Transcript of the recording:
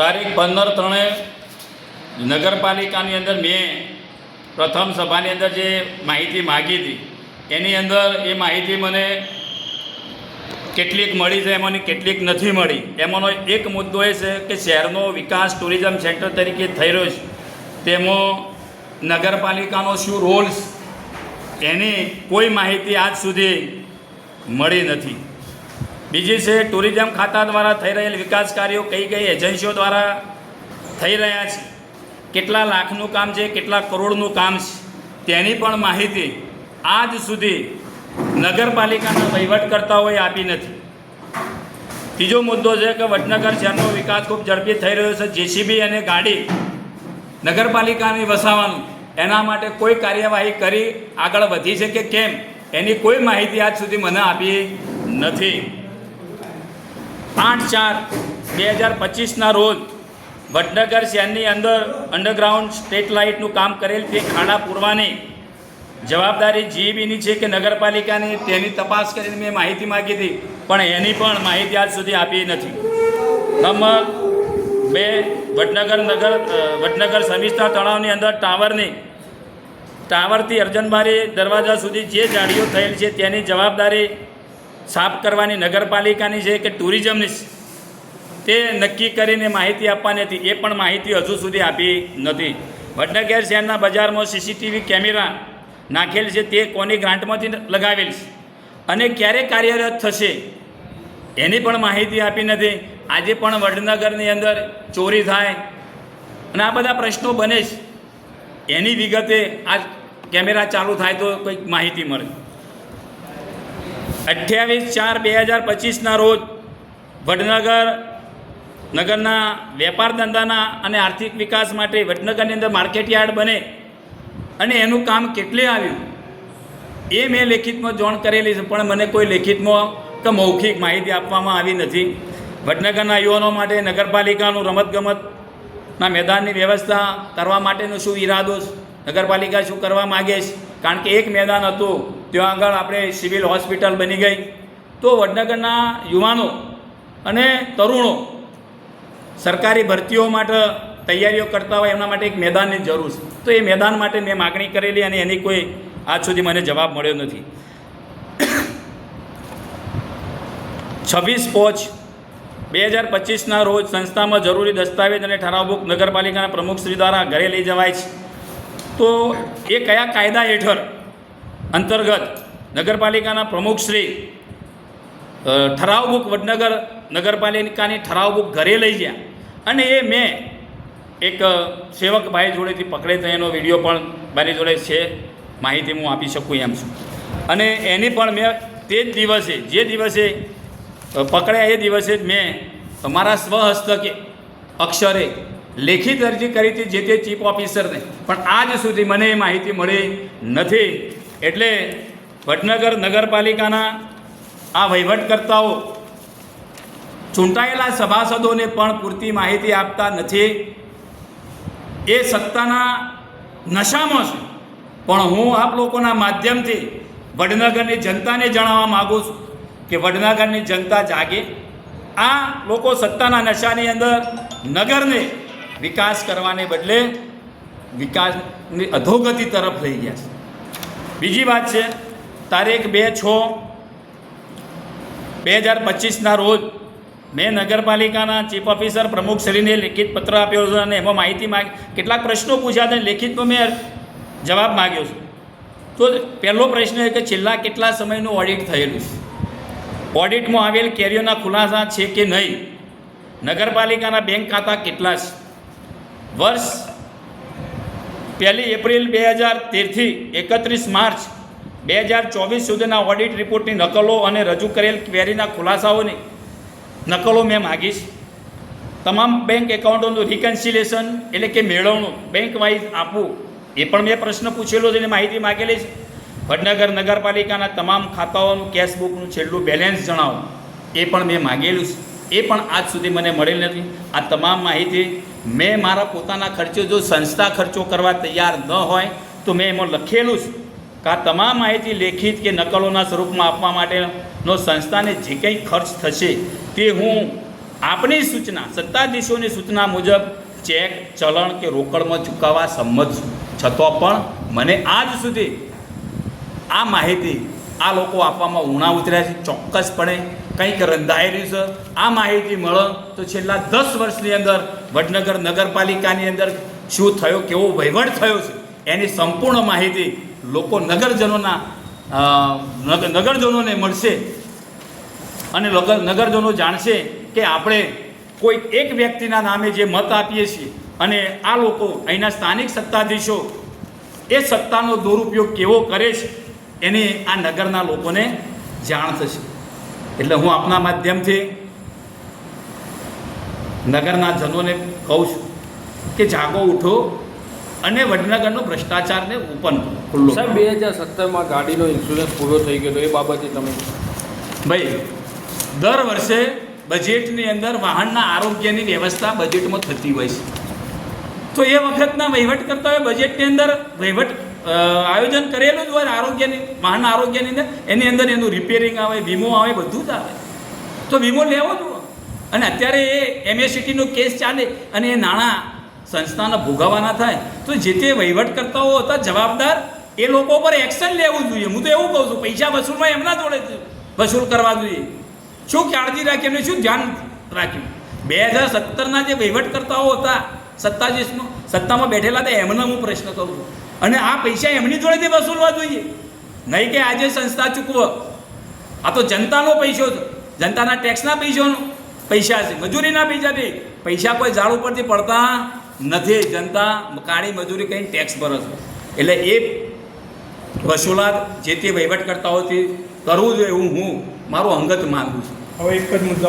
તારીખ 15/3 નગરપાલિકાની અંદર મેં પ્રથમ સભાની અંદર જે માહિતી માગી હતી એની અંદર એ માહિતી મને કેટલીક મળી છે, એમાંની કેટલીક નથી મળી. એમાંનો એક મુદ્દો એ છે કે શહેરનો વિકાસ ટુરિઝમ સેન્ટર તરીકે થઈ રહ્યો છે, તેમાં નગરપાલિકાનો શું રોલ્સ એની કોઈ માહિતી આજ સુધી મળી નથી. બીજી છે ટુરિઝમ ખાતા દ્વારા થઈ રહેલ વિકાસ કાર્યો કઈ કઈ એજન્સીઓ દ્વારા થઈ રહ્યા છે, કેટલા લાખનું કામ છે, કેટલા કરોડનું કામ છે, તેની પણ માહિતી આજ સુધી નગરપાલિકાના વહીવટકર્તાઓએ આપી નથી. ત્રીજો મુદ્દો છે કે વડનગર શહેરનો વિકાસ ખૂબ ઝડપી થઈ રહ્યો છે. જેસીબી અને ગાડી નગરપાલિકાની વસાવવાનું એના માટે કોઈ કાર્યવાહી કરી આગળ વધી છે કે કેમ એની કોઈ માહિતી આજ સુધી મને આપી નથી. 8/4/2025ના રોજ વડનગર શહેરની અંદર અંડરગ્રાઉન્ડ સ્ટ્રીટ લાઇટનું કામ કરેલ તે ખાડા પૂરવાની જવાબદારી જીઈબીની છે કે નગરપાલિકાની, તેની તપાસ કરીને મેં માહિતી માગી હતી, પણ એની પણ માહિતી આજ સુધી આપી નથી. નંબર 2 વડનગર સવિસ્તર તળાવની અંદર ટાવરથી અર્જનબારી દરવાજા સુધી જે જાળીઓ થયેલ છે તેની જવાબદારી સાફ કરવાની નગરપાલિકાની છે કે ટુરિઝમની તે નક્કી કરીને માહિતી આપવાની હતી, એ પણ માહિતી હજુ સુધી આપી નથી. વડનગર શહેરના બજારમાં સીસીટીવી કેમેરા નાખેલ છે, તે કોની ગ્રાન્ટમાંથી લગાવેલ છે અને ક્યારે કાર્યરત થશે એની પણ માહિતી આપી નથી. આજે પણ વડનગરની અંદર ચોરી થાય અને આ બધા પ્રશ્નો બને છે, એની વિગતે આ કેમેરા ચાલુ થાય તો કંઈક માહિતી મળે. 28/4/2025ના રોજ નગરના વેપાર ધંધાના અને આર્થિક વિકાસ માટે વડનગરની અંદર માર્કેટયાર્ડ બને અને એનું કામ કેટલે આવ્યું એ મેં લેખિતમાં જાણ કરેલી છે, પણ મને કોઈ લેખિતમાં કે મૌખિક માહિતી આપવામાં આવી નથી. વડનગરના યુવાનો માટે નગરપાલિકાનું રમતગમતના મેદાનની વ્યવસ્થા કરવા માટેનો શું ઈરાદો છે, નગરપાલિકા શું કરવા માગે છે? કારણ કે એક મેદાન હતું, ત્યાં આગળ આપણે સિવિલ હોસ્પિટલ બની ગઈ, તો વડનગરના યુવાનો અને તરુણો સરકારી ભરતીઓ માટે તૈયારીઓ કરતા હોય એમના માટે એક મેદાનની જરૂર છે. તો એ મેદાન માટે મેં માગણી કરેલી અને એની કોઈ આજ સુધી મને જવાબ મળ્યો નથી. 26/5/2025ના રોજ સંસ્થામાં જરૂરી દસ્તાવેજ અને ઠરાવ બુક નગરપાલિકાના પ્રમુખશ્રી દ્વારા ઘરે લઈ જવાય છે. તો એ કયા કાયદા હેઠળ અંતર્ગત નગરપાલિકાના પ્રમુખશ્રી ઠરાવ બુક વડનગર નગરપાલિકાની ઠરાવ બુક ઘરે લઈ ગયા અને એ મેં એક સેવકભાઈ જોડેથી પકડે તો એનો વિડીયો પણ મારી જોડે છે, માહિતી હું આપી શકું એમ છું. અને એની પણ મેં તે જ દિવસે જે દિવસે પકડ્યા એ દિવસે જ મેં મારા સ્વહસ્તકે અક્ષરે લેખિત અરજી કરી હતી જે તે ચીફ ઓફિસરને, પણ આજ સુધી મને એ માહિતી મળી નથી. એટલે વડનગર નગરપાલિકાના આ વહીવટકર્તાઓ ચૂંટાયેલા સભાસદોને પણ પૂરતી માહિતી આપતા નથી. એ સત્તાના નશામાં છે. પણ હું આપ લોકોના માધ્યમથી વડનગરની જનતાને જણાવવા માગું છું કે વડનગરની જનતા જાગે. આ લોકો સત્તાના નશાની અંદર નગરને વિકાસ કરવાને બદલે વિકાસની અધોગતિ તરફ લઈ ગયા છે. બીજી વાત છે, તારીખ 2/6/2025ના રોજ મેં નગરપાલિકાના ચીફ ઓફિસર પ્રમુખશ્રીને લેખિત પત્ર આપ્યો હતો અને એમાં માહિતી કેટલાક પ્રશ્નો પૂછ્યા હતા, લેખિતમાં મેં જવાબ માગ્યો છે. તો પહેલો પ્રશ્ન એ કે છેલ્લા કેટલા સમયનું ઓડિટ થયેલું છે, ઓડિટમાં આવેલ કેરીઓના ખુલાસા છે કે નહીં, નગરપાલિકાના બેંક ખાતા કેટલા છે, વર્ષ 1 એપ્રિલ 2013થી 31 માર્ચ 2024 સુધીના ઓડિટ રિપોર્ટની નકલો અને રજૂ કરેલ ક્વેરીના ખુલાસાઓની નકલો મેં માગીશ. તમામ બેંક એકાઉન્ટોનું રિકન્સિલેશન એટલે કે મેળવણું બેંક વાઇઝ આપવું એ પણ મેં પ્રશ્ન પૂછેલો છે અને માહિતી માગેલી છે. વડનગર નગરપાલિકાના તમામ ખાતાઓનું કેશબુકનું છેલ્લું બેલેન્સ જણાવો એ પણ મેં માગેલું છે, એ પણ આજ સુધી મને મળેલ નથી. આ તમામ માહિતી મેં મારા પોતાના ખર્ચે, જો સંસ્થા ખર્ચો કરવા તૈયાર ન હોય તો મેં એમાં લખેલું છે કે આ તમામ માહિતી લેખિત કે નકલોના સ્વરૂપમાં આપવા માટેનો સંસ્થાને જે કંઈ ખર્ચ થશે તે હું આપણી સૂચના, સત્તાધીશોની સૂચના મુજબ ચેક, ચલણ કે રોકડમાં ચૂકવવા સંમત છું, છતાં પણ મને આજ સુધી આ માહિતી આ લોકો આપવામાં ઉણા ઉતર્યા છે. ચોક્કસપણે કંઈક રંધાયેલું છે. આ માહિતી મળે તો છેલ્લા 10 વર્ષની અંદર વડનગર નગરપાલિકાની અંદર શું થયો, કેવો વહીવટ થયો છે એની સંપૂર્ણ માહિતી લોકો નગરજનોને મળશે અને નગરજનો જાણશે કે આપણે કોઈ એક વ્યક્તિના નામે જે મત આપીએ છીએ અને આ લોકો અહીંના સ્થાનિક સત્તાધીશો એ સત્તાનો દુરુપયોગ કેવો કરે છે એની આ નગરના લોકોને જાણ થશે. એટલે હું આપના માધ્યમથી નગરના જનોને કહું છું કે જાગો, ઉઠો અને વડનગરનો ભ્રષ્ટાચારને ઓપન ખુલ્લો. સાહેબ 2017માં ગાડીનો ઇન્સ્યોરન્સ પૂરો થઈ ગયો તો એ બાબતે તમે ભાઈ, દર વર્ષે બજેટની અંદર વાહનના આરોગ્યની વ્યવસ્થા બજેટમાં થતી હોય છે. તો એ વખતના વહીવટ કરતા હોય બજેટની અંદર વહીવટ આયોજન કરેલું જ હોય આરોગ્યની, વાહનના આરોગ્યની અંદર. એની અંદર એનું રિપેરિંગ આવે, વીમો આવે, બધું જ આવે. તો વીમો લેવો જ હોય. અને અત્યારે એ MACTનો કેસ ચાલે અને એ નાણાં સંસ્થાને ભોગવવાના થાય તો જે તે વહીવટકર્તાઓ હતા જવાબદાર, એ લોકો પર એક્શન લેવું જોઈએ. હું તો એવું કહું છું, પૈસા વસૂલમાં એમના જોડે વસૂલ કરવા જોઈએ. શું કાળજી રાખી, એમને શું ધ્યાન રાખ્યું? 2017ના જે વહીવટકર્તાઓ હતા સત્તામાં બેઠેલા હતા એમને હું પ્રશ્ન કરું છું. અને આ પૈસા એમની જોડેથી વસૂલવા જોઈએ, નહીં કે આજે સંસ્થા ચૂકવો. આ તો જનતાનો પૈસો છે, જનતાના ટેક્સના પૈસા છે, મજૂરીના પૈસા કોઈ ઝાડ ઉપરથી પડતા નથી. જનતા કાળી મજૂરી કંઈ ટેક્સ ભરે છે. એટલે એ વસૂલાત જે તે વહીવટકર્તાઓથી કરવું જોઈએ એવું હું મારું અંગત માગું છું. હવે એક જ મુદ્દા